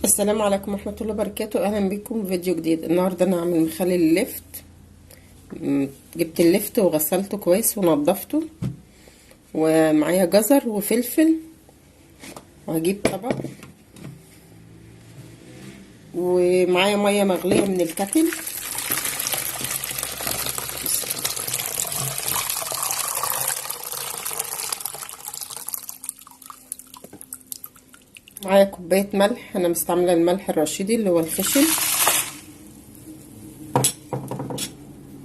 السلام عليكم ورحمة الله وبركاته. اهلا بكم في فيديو جديد. النهاردة انا هعمل مخلل اللفت. جبت اللفت وغسلته كويس ونضفته، ومعايا جزر وفلفل، وهجيب طبق، ومعايا مية مغلية من الكتل، معايا كوباية ملح. انا مستعملة الملح الرشيدي اللي هو الخشن،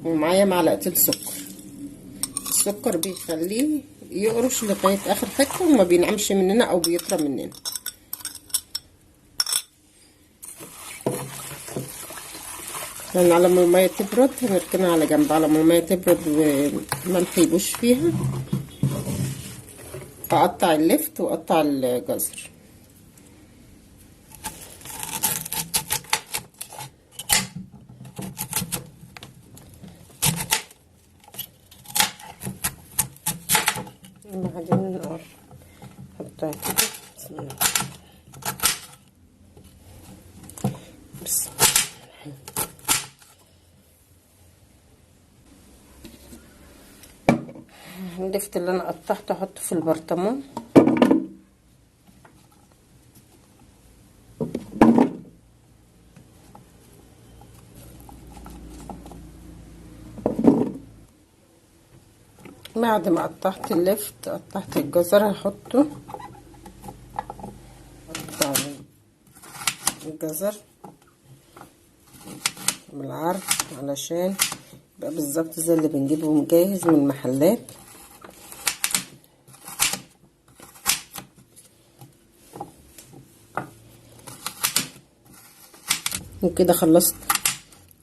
ومعايا معلقتين سكر. السكر بيخليه يقرش لغاية اخر حتة وما بينعمش مننا او بيطرى مننا. لان على ما المية تبرد هنركنها على جنب، على ما المية تبرد والملح يبوش فيها اقطع اللفت واقطع الجزر. بعدين النار حطها كده. بسم الله بسم الله. اللفت اللي انا قطعته احطه في البرطمان، بعد ما قطعت اللفت قطعت الجزر هحطه. اقطع الجزر بالعرض علشان يبقى بالظبط زي اللي بنجيبه جاهز من المحلات. وكده خلصت،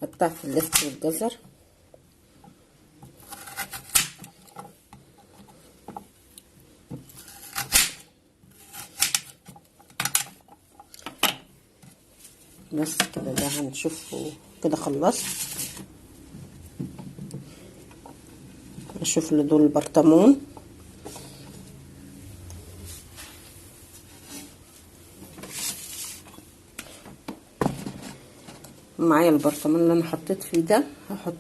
قطعت اللفت والجزر. بس كده ده هنشوفه كده خلصت. اشوف لدول البرطمان. معايا البرطمان اللي انا حطيت فيه ده، هحط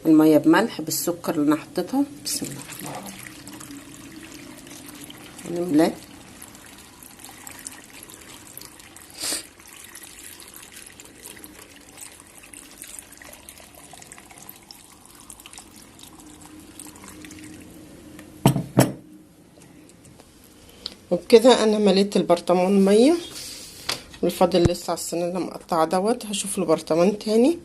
الميه بملح بالسكر اللي انا حطيتها. بسم الله الرحمن الرحيم. هنملاه وبكده انا مليت البرطمان ميه، والفاضل لسه على الصينيه اللي مقطعه دوت. هشوف له برطمان تاني.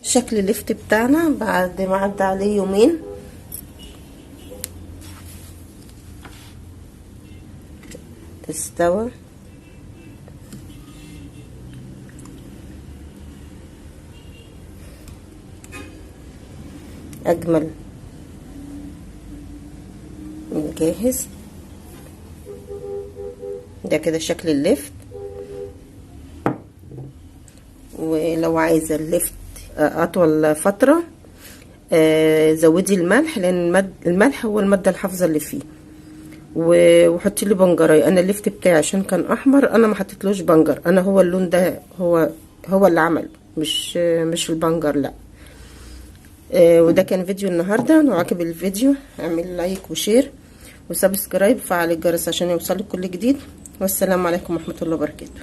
شكل اللفت بتاعنا بعد ما عدى عليه يومين. استوى اجمل من جاهز. ده كده شكل اللفت. ولو عايزه اللفت اطول فتره زودي الملح، لان الملح هو الماده الحافظه اللي فيه. وحطي لي بنجرايه. انا اللفت بتاعي عشان كان احمر انا ما حطيتلوش بنجر. انا هو اللون ده هو اللي عمل، مش البنجر لا. وده كان فيديو النهارده. لو عجب الفيديو اعملي لايك وشير وسبسكرايب، فعل الجرس عشان يوصلك كل جديد. والسلام عليكم ورحمه الله وبركاته.